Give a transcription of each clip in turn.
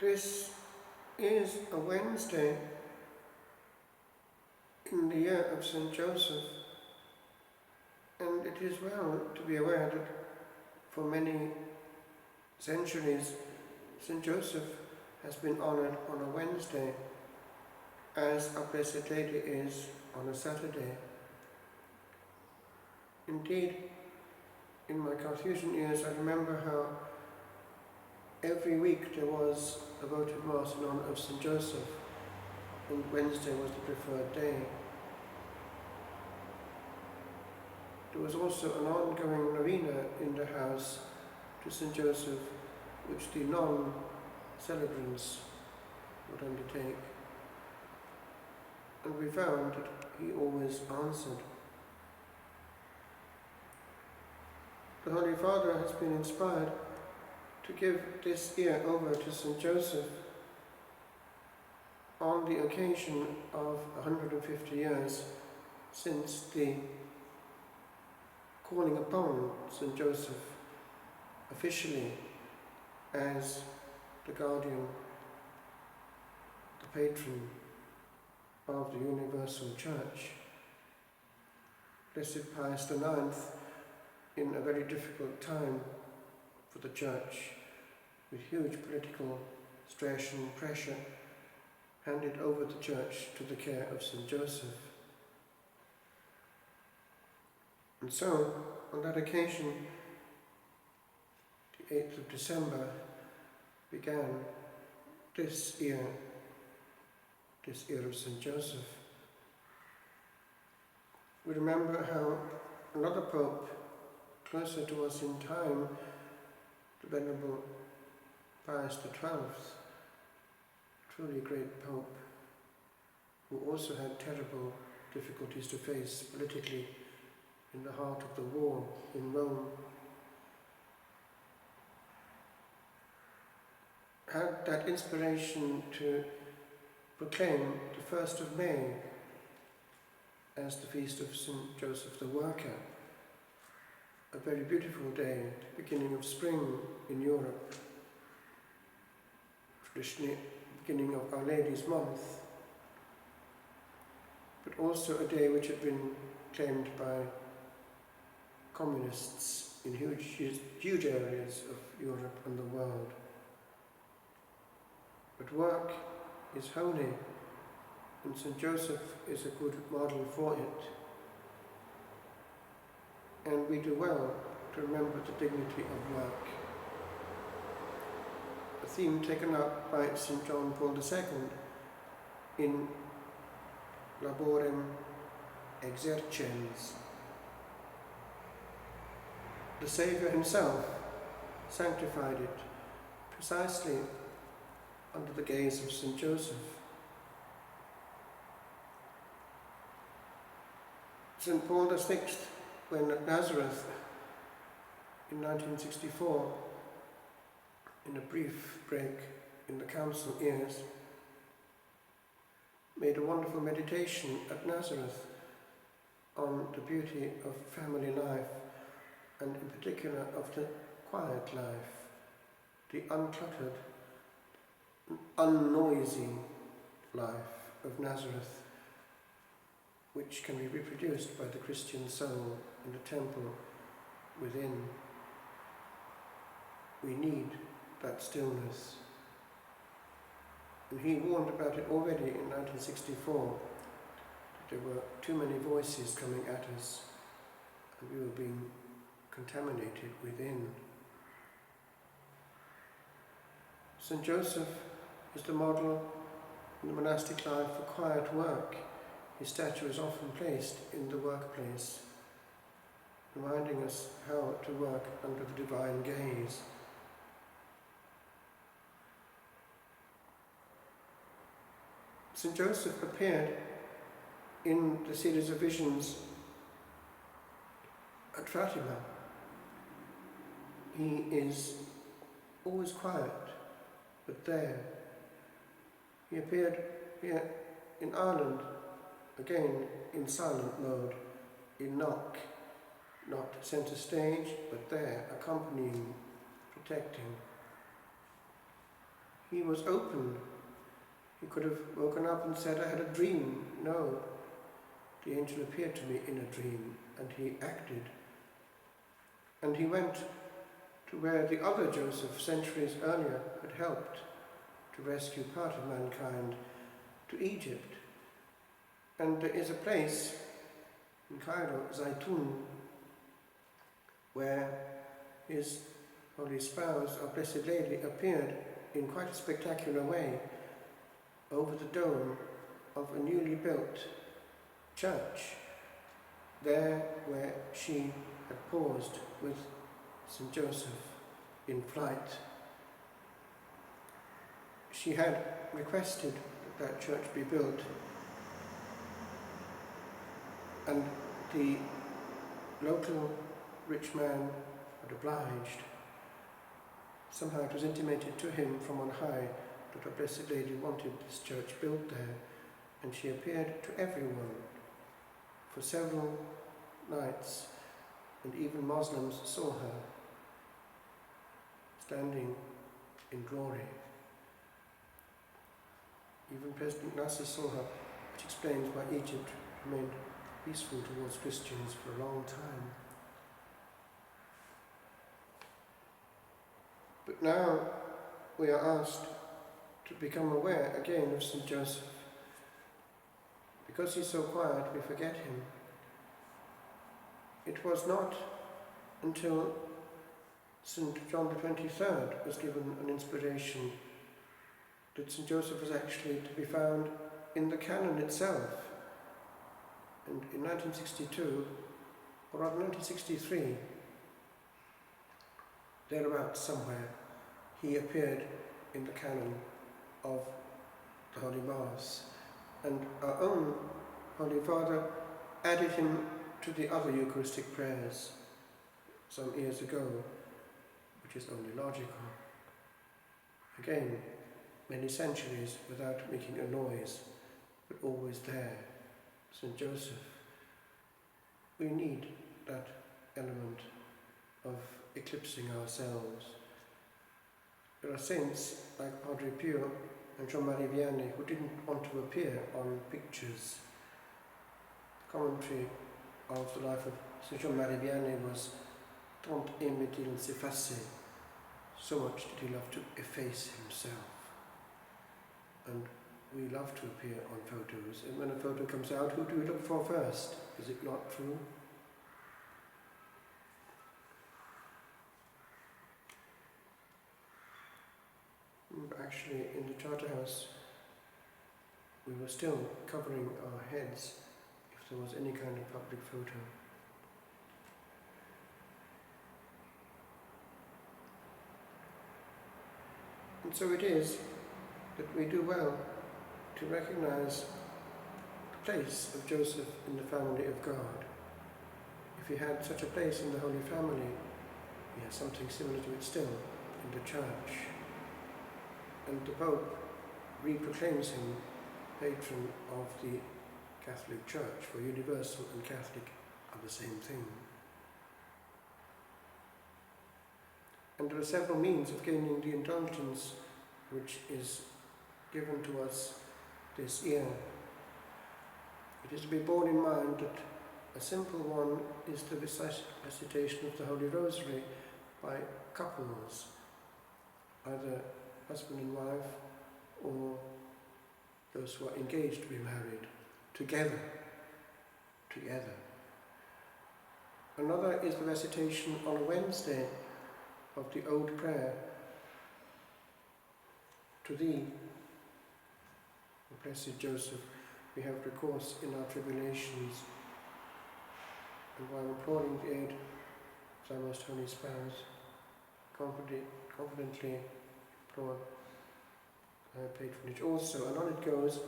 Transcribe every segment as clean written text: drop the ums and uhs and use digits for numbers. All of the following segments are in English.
This is a Wednesday in the year of St. Joseph, and it is well to be aware that for many centuries St. Joseph has been honoured on a Wednesday, as Our Blessed Lady is on a Saturday. Indeed, in my Carthusian years, I remember how every week there was a votive Mass in honour of St. Joseph, and Wednesday was the preferred day. There was also an ongoing novena in the house to St. Joseph, which the non-celebrants would undertake. And we found that he always answered. The Holy Father has been inspired to give this year over to St. Joseph on the occasion of 150 years since the calling upon St. Joseph officially as the guardian, the patron of the Universal Church. Blessed Pius IX, in a very difficult time for the Church, with huge political stress and pressure, handed over the Church to the care of St. Joseph. And so, on that occasion, the 8th of December, began this year of St. Joseph. We remember how another Pope, closer to us in time, the Venerable Pius XII, truly a great Pope, who also had terrible difficulties to face politically in the heart of the war in Rome, had that inspiration to proclaim the 1st of May as the feast of St. Joseph the Worker, a very beautiful day, the beginning of spring in Europe, traditionally beginning of Our Lady's month, but also a day which had been claimed by communists in huge areas of Europe and the world. But work is holy, and St. Joseph is a good model for it. And we do well to remember the dignity of work. A theme taken up by St. John Paul II in Laborem Exercens. The Saviour himself sanctified it precisely under the gaze of St. Joseph. St. Paul VI, when at Nazareth in 1964, in a brief break in the council years, made a wonderful meditation at Nazareth on the beauty of family life, and in particular of the quiet life, the uncluttered, unnoisy life of Nazareth, which can be reproduced by the Christian soul in the temple within. We need that stillness. And he warned about it already in 1964, that there were too many voices coming at us, and we were being contaminated within. St. Joseph is the model in the monastic life for quiet work. His statue is often placed in the workplace, reminding us how to work under the divine gaze. St. Joseph appeared in the series of visions at Fatima. He is always quiet, but there. He appeared here in Ireland, again in silent mode, in Knock, not centre stage, but there, accompanying, protecting. he was open. He could have woken up and said, I had a dream. No, the angel appeared to me in a dream, and he acted. And he went to where the other Joseph, centuries earlier, had helped to rescue part of mankind, to Egypt. And there is a place in Cairo, Zaytun, where his holy spouse, our Blessed Lady, appeared in quite a spectacular way over the dome of a newly built church, there where she had paused with St. Joseph in flight. She had requested that church be built, and the local rich man had obliged. Somehow it was intimated to him from on high that our Blessed Lady wanted this church built there, and she appeared to everyone for several nights, and even Muslims saw her standing in glory. Even President Nasser saw her, which explains why Egypt remained peaceful towards Christians for a long time. But now we are asked to become aware again of St. Joseph. Because he's so quiet, we forget him. It was not until St. John the 23rd was given an inspiration that St. Joseph was actually to be found in the canon itself. And in 1962, or rather 1963, thereabouts somewhere, he appeared in the canon of the Holy Mass. And our own Holy Father added him to the other Eucharistic prayers some years ago, which is only logical. Again, many centuries without making a noise, but always there. St. Joseph. We need that element of eclipsing ourselves. There are saints like Padre Pio and Jean-Marie Vianney who didn't want to appear on pictures. The commentary of the life of Saint Jean-Marie Vianney was "Tant aimait-il s'effacer," so much did he love to efface himself. And we love to appear on photos, and when a photo comes out, who do we look for first? Is it not true? Actually, in the Charterhouse, we were still covering our heads if there was any kind of public photo. And so it is that we do well to recognize the place of Joseph in the family of God. If he had such a place in the Holy Family, he has something similar to it still in the Church. And the Pope re-proclaims him patron of the Catholic Church, for universal and Catholic are the same thing. And there are several means of gaining the indulgence which is given to us this year. It is to be borne in mind that a simple one is the recitation of the Holy Rosary by couples, either husband and wife, or those who are engaged to be married, together. Another is the recitation on a Wednesday of the old prayer, "To Thee, O Blessed Joseph, we have recourse in our tribulations, and while imploring the aid of thy most holy spouse, confidently implore thy patronage also." And on it goes,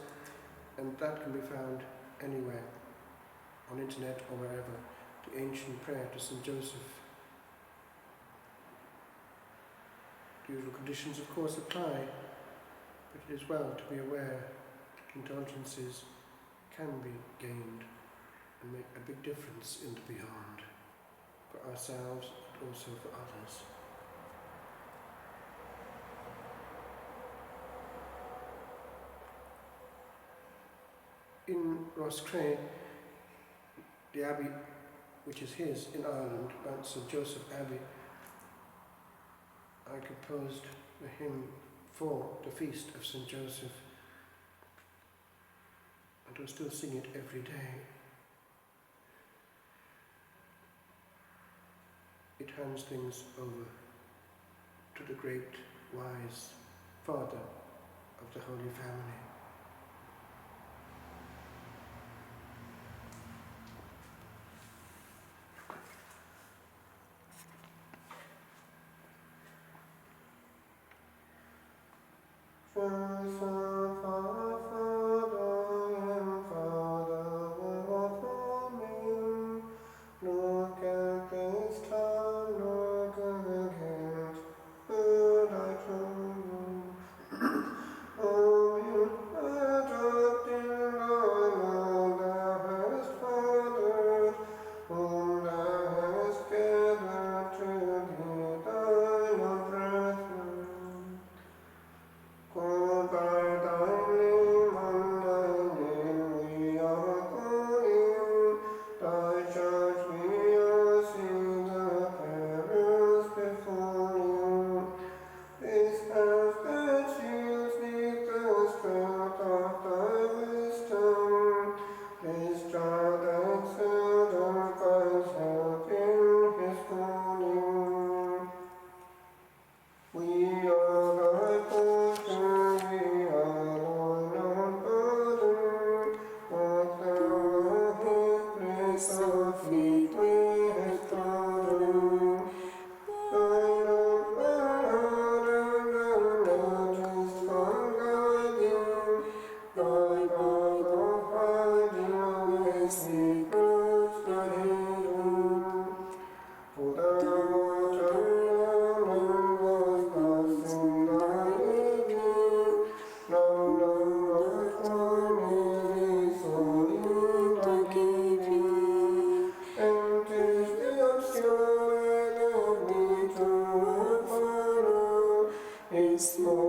and that can be found anywhere, on internet or wherever, the ancient prayer to St. Joseph. The usual conditions of course apply, but it is well to be aware that indulgences can be gained and make a big difference in the beyond, for ourselves and also for others. in Roscrea, the Abbey, which is his in Ireland, Mount St. Joseph Abbey, I composed a hymn for the feast of St. Joseph, and I still sing it every day. It hands things over to the great wise Father of the Holy Family. Small